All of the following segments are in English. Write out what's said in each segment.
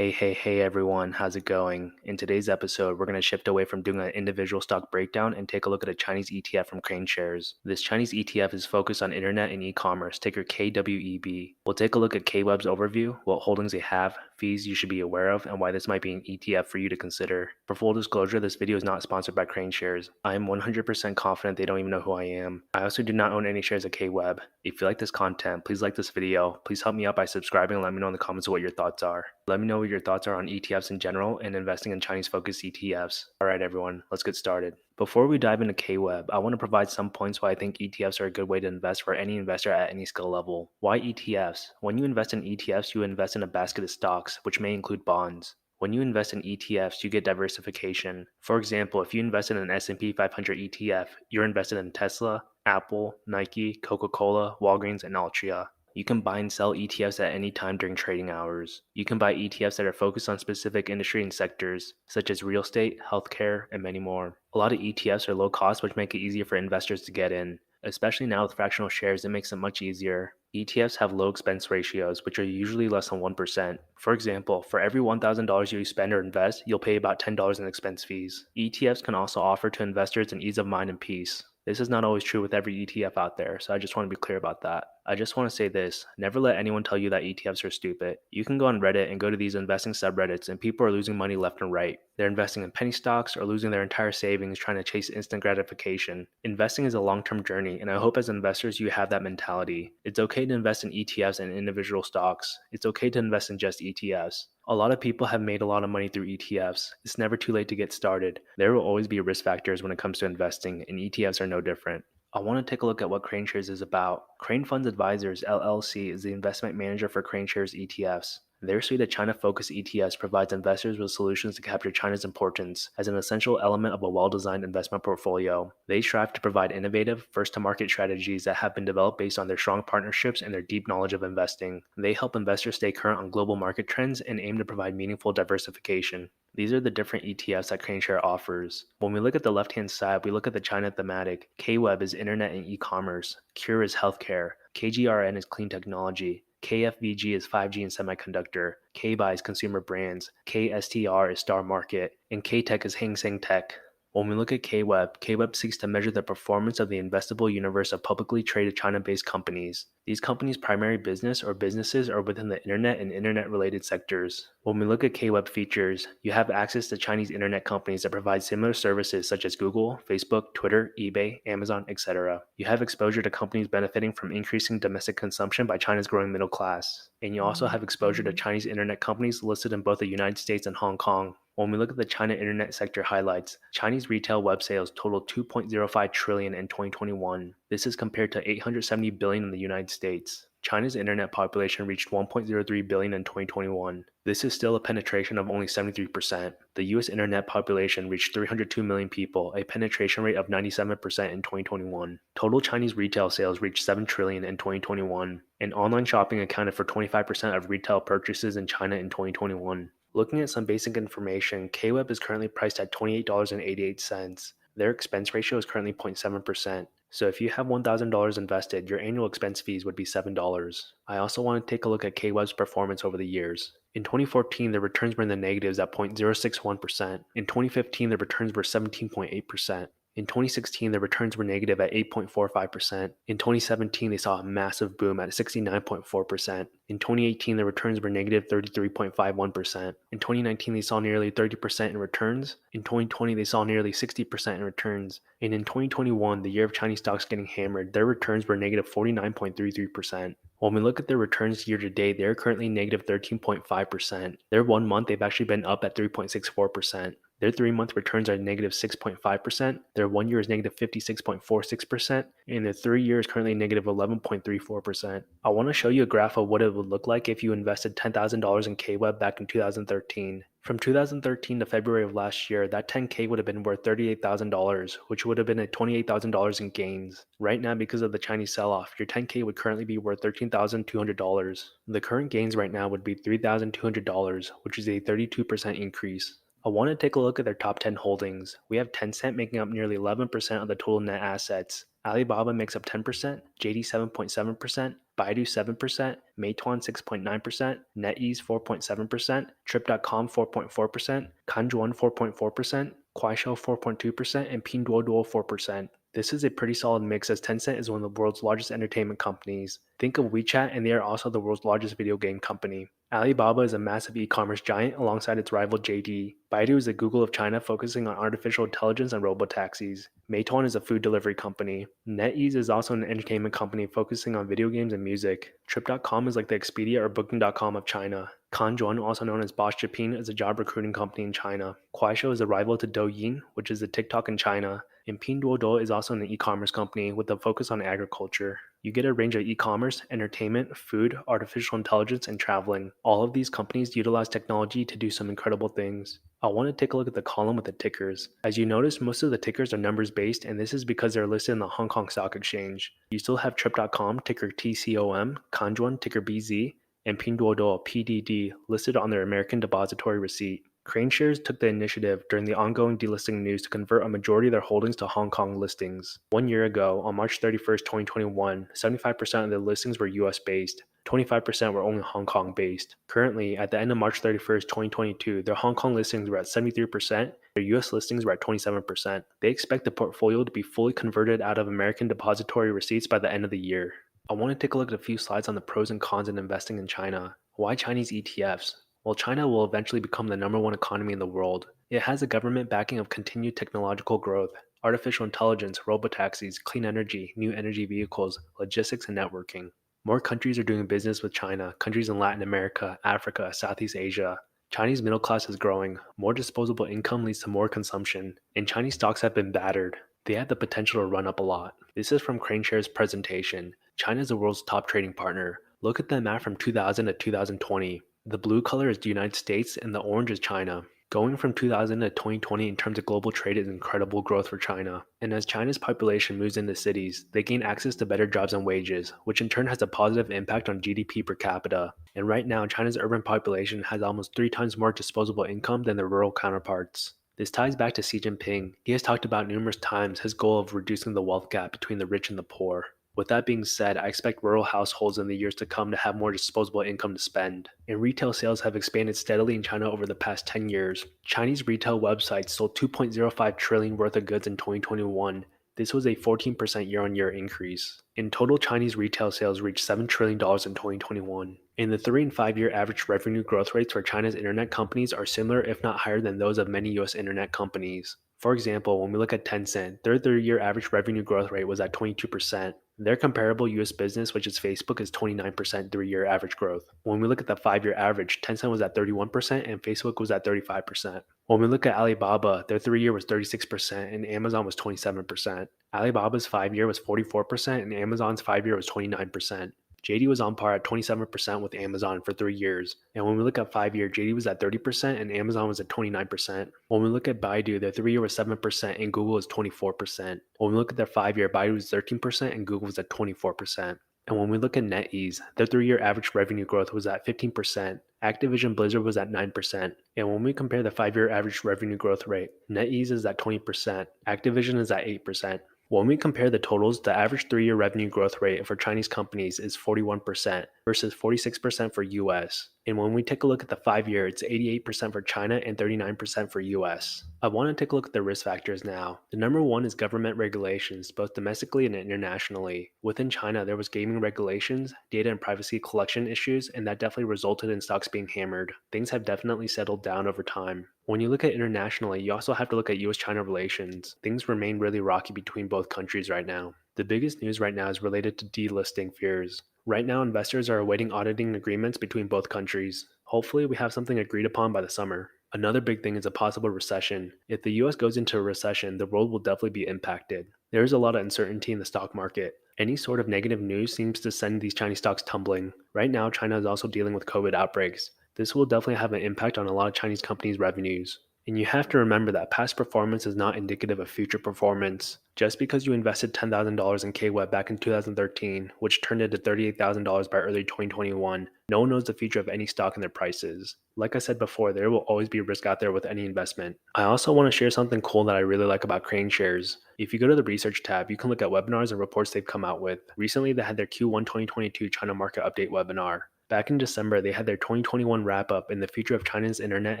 Hey everyone, how's it going? In today's episode, we're going to shift away from doing an individual stock breakdown and take a look at a Chinese ETF from KraneShares. This Chinese ETF is focused on internet and e-commerce, ticker KWEB. We'll take a look at KWEB's overview, what holdings they have, fees you should be aware of, and why this might be an ETF for you to consider. For full disclosure, this video is not sponsored by KraneShares. I am 100% confident they don't even know who I am. I also do not own any shares of KWEB. If you like this content, please like this video. Please help me out by subscribing and let me know in the comments what your thoughts are. Let me know what your thoughts are on ETFs in general and investing in Chinese-focused ETFs. Alright everyone, let's get started. Before we dive into KWEB, I want to provide some points why I think ETFs are a good way to invest for any investor at any skill level. Why ETFs? When you invest in ETFs, you invest in a basket of stocks, which may include bonds. When you invest in ETFs, you get diversification. For example, if you invest in an S&P 500 ETF, you're invested in Tesla, Apple, Nike, Coca-Cola, Walgreens, and Altria. You can buy and sell ETFs at any time during trading hours. You can buy ETFs that are focused on specific industry and sectors, such as real estate, healthcare, and many more. A lot of ETFs are low cost, which make it easier for investors to get in. Especially now with fractional shares, it makes it much easier. ETFs have low expense ratios, which are usually less than 1%. For example, for every $1,000 you spend or invest, you'll pay about $10 in expense fees. ETFs can also offer to investors an ease of mind and peace. This is not always true with every ETF out there, so I just want to be clear about that. I just want to say this, never let anyone tell you that ETFs are stupid. You can go on Reddit and go to these investing subreddits and people are losing money left and right. They're investing in penny stocks or losing their entire savings trying to chase instant gratification. Investing is a long-term journey, and I hope as investors you have that mentality. It's okay to invest in ETFs and individual stocks. It's okay to invest in just ETFs. A lot of people have made a lot of money through ETFs. It's never too late to get started. There will always be risk factors when it comes to investing, and ETFs are no different. I want to take a look at what KraneShares is about. Crane Funds Advisors LLC is the investment manager for KraneShares ETFs. Their suite of China-focused ETFs provides investors with solutions to capture China's importance as an essential element of a well-designed investment portfolio. They strive to provide innovative, first-to-market strategies that have been developed based on their strong partnerships and their deep knowledge of investing. They help investors stay current on global market trends and aim to provide meaningful diversification. These are the different ETFs that KraneShare offers. When we look at the left-hand side, we look at the China thematic. KWEB is internet and e-commerce. CURE is healthcare. KGRN is clean technology. KFVG is 5G and semiconductor, KBUY is consumer brands, KSTR is star market, and KTech is Hang Seng Tech. When we look at KWEB, KWEB seeks to measure the performance of the investable universe of publicly traded China-based companies. These companies' primary business or businesses are within the internet and internet-related sectors. When we look at KWEB features, you have access to Chinese internet companies that provide similar services such as Google, Facebook, Twitter, eBay, Amazon, etc. You have exposure to companies benefiting from increasing domestic consumption by China's growing middle class. And you also have exposure to Chinese internet companies listed in both the United States and Hong Kong. When we look at the China internet sector highlights, Chinese retail web sales totaled 2.05 trillion in 2021. This is compared to 870 billion in the United States. China's internet population reached 1.03 billion in 2021. This is still a penetration of only 73%. The US internet population reached 302 million people, a penetration rate of 97% in 2021. Total Chinese retail sales reached 7 trillion in 2021, and online shopping accounted for 25% of retail purchases in China in 2021. Looking at some basic information, KWEB is currently priced at $28.88. Their expense ratio is currently 0.7%. So if you have $1,000 invested, your annual expense fees would be $7. I also want to take a look at KWEB's performance over the years. In 2014, the returns were in the negatives at 0.061%. In 2015, the returns were 17.8%. In 2016, the returns were negative at 8.45%. In 2017, they saw a massive boom at 69.4%. In 2018, the returns were negative 33.51%. In 2019, they saw nearly 30% in returns. In 2020, they saw nearly 60% in returns. And in 2021, the year of Chinese stocks getting hammered, their returns were negative 49.33%. When we look at their returns year to date, they are currently negative 13.5%. Their 1 month, they've actually been up at 3.64%. Their 3-month returns are negative 6.5%, their 1 year is negative 56.46%, and their 3 year is currently negative 11.34%. I want to show you a graph of what it would look like if you invested $10,000 in KWEB back in 2013. From 2013 to February of last year, that 10K would have been worth $38,000, which would have been at $28,000 in gains. Right now, because of the Chinese sell-off, your 10K would currently be worth $13,200. The current gains right now would be $3,200, which is a 32% increase. I want to take a look at their top 10 holdings. We have Tencent making up nearly 11% of the total net assets. Alibaba makes up 10%, JD 7.7%, Baidu 7%, Meituan 6.9%, NetEase 4.7%, Trip.com 4.4%, Kanjuan 4.4%, Kuaishou 4.2%, and Pinduoduo 4%. This is a pretty solid mix as Tencent is one of the world's largest entertainment companies. Think of WeChat and they are also the world's largest video game company. Alibaba is a massive e-commerce giant alongside its rival JD. Baidu is the Google of China focusing on artificial intelligence and robotaxis. Meituan is a food delivery company. NetEase is also an entertainment company focusing on video games and music. Trip.com is like the Expedia or Booking.com of China. Kanjuan, also known as Bosch Japin, is a job recruiting company in China. Kuaishou is a rival to Douyin, which is a TikTok in China. And Pinduoduo is also an e-commerce company with a focus on agriculture. You get a range of e-commerce, entertainment, food, artificial intelligence, and traveling. All of these companies utilize technology to do some incredible things. I want to take a look at the column with the tickers. As you notice, most of the tickers are numbers based, and this is because they're listed in the Hong Kong Stock Exchange. You still have Trip.com, ticker TCOM, Kanjuan, ticker BZ, and Pinduoduo, PDD, listed on their American Depository Receipt. KraneShares took the initiative during the ongoing delisting news to convert a majority of their holdings to Hong Kong listings. 1 year ago, on March 31st, 2021, 75% of the listings were US-based. 25% were only Hong Kong-based. Currently, at the end of March 31st, 2022, their Hong Kong listings were at 73%, their US listings were at 27%. They expect the portfolio to be fully converted out of American Depository Receipts by the end of the year. I want to take a look at a few slides on the pros and cons in investing in China. Why Chinese ETFs? Well, China will eventually become the #1 economy in the world. It has a government backing of continued technological growth, artificial intelligence, robotaxis, clean energy, new energy vehicles, logistics, and networking. More countries are doing business with China, countries in Latin America, Africa, Southeast Asia. Chinese middle class is growing, more disposable income leads to more consumption, and Chinese stocks have been battered. They have the potential to run up a lot. This is from KraneShares' presentation. China is the world's top trading partner. Look at the map from 2000 to 2020. The blue color is the United States and the orange is China. Going from 2000 to 2020 in terms of global trade is incredible growth for China. And as China's population moves into cities, they gain access to better jobs and wages, which in turn has a positive impact on GDP per capita. And right now, China's urban population has almost 3 times more disposable income than their rural counterparts. This ties back to Xi Jinping. He has talked about numerous times his goal of reducing the wealth gap between the rich and the poor. With that being said, I expect rural households in the years to come to have more disposable income to spend. And retail sales have expanded steadily in China over the past 10 years. Chinese retail websites sold 2.05 trillion worth of goods in 2021. This was a 14% year-on-year increase. In total, Chinese retail sales reached $7 trillion in 2021. And the 3 and 5 year average revenue growth rates for China's internet companies are similar, if not higher, than those of many US internet companies. For example, when we look at Tencent, their 3-year average revenue growth rate was at 22%. Their comparable US business, which is Facebook, is 29% 3-year average growth. When we look at the 5-year average, Tencent was at 31% and Facebook was at 35%. When we look at Alibaba, their 3-year was 36% and Amazon was 27%. Alibaba's 5-year was 44% and Amazon's 5-year was 29%. JD was on par at 27% with Amazon for 3 years. And when we look at 5-year, JD was at 30% and Amazon was at 29%. When we look at Baidu, their 3-year was 7% and Google is 24%. When we look at their 5-year, Baidu was 13% and Google was at 24%. And when we look at NetEase, their 3-year average revenue growth was at 15%. Activision Blizzard was at 9%. And when we compare the 5-year average revenue growth rate, NetEase is at 20%. Activision is at 8%. When we compare the totals, the average 3-year revenue growth rate for Chinese companies is 41% versus 46% for US. And when we take a look at the 5-year, it's 88% for China and 39% for US. I want to take a look at the risk factors now. The number one is government regulations, both domestically and internationally. Within China, there was gaming regulations, data and privacy collection issues, and that definitely resulted in stocks being hammered. Things have definitely settled down over time. When you look at internationally, you also have to look at US-China relations. Things remain really rocky between both countries right now. The biggest news right now is related to delisting fears. Right now, investors are awaiting auditing agreements between both countries. Hopefully, we have something agreed upon by the summer. Another big thing is a possible recession. If the US goes into a recession, the world will definitely be impacted. There is a lot of uncertainty in the stock market. Any sort of negative news seems to send these Chinese stocks tumbling. Right now, China is also dealing with COVID outbreaks. This will definitely have an impact on a lot of Chinese companies' revenues. And you have to remember that past performance is not indicative of future performance. Just because you invested $10,000 in KWEB back in 2013, which turned into $38,000 by early 2021, no one knows the future of any stock and their prices. Like I said before, there will always be risk out there with any investment. I also want to share something cool that I really like about KraneShares. If you go to the research tab, you can look at webinars and reports they've come out with. Recently, they had their Q1 2022 China Market Update webinar. Back in December, they had their 2021 wrap-up in the future of China's internet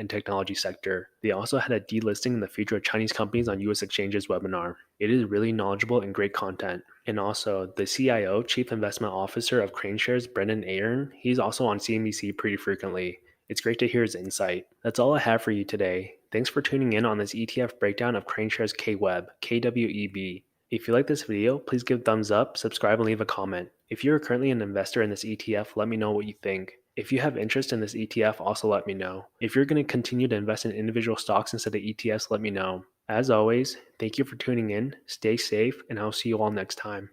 and technology sector. They also had a delisting in the future of Chinese companies on US exchanges webinar. It is really knowledgeable and great content. And also, the CIO, Chief Investment Officer of KraneShares, Brendan Aaron, he's also on CNBC pretty frequently. It's great to hear his insight. That's all I have for you today. Thanks for tuning in on this ETF breakdown of KraneShares KWEB, KWEB. If you like this video, please give a thumbs up, subscribe, and leave a comment. If you are currently an investor in this ETF, let me know what you think. If you have interest in this ETF, also let me know. If you're going to continue to invest in individual stocks instead of ETFs, let me know. As always, thank you for tuning in, stay safe, and I'll see you all next time.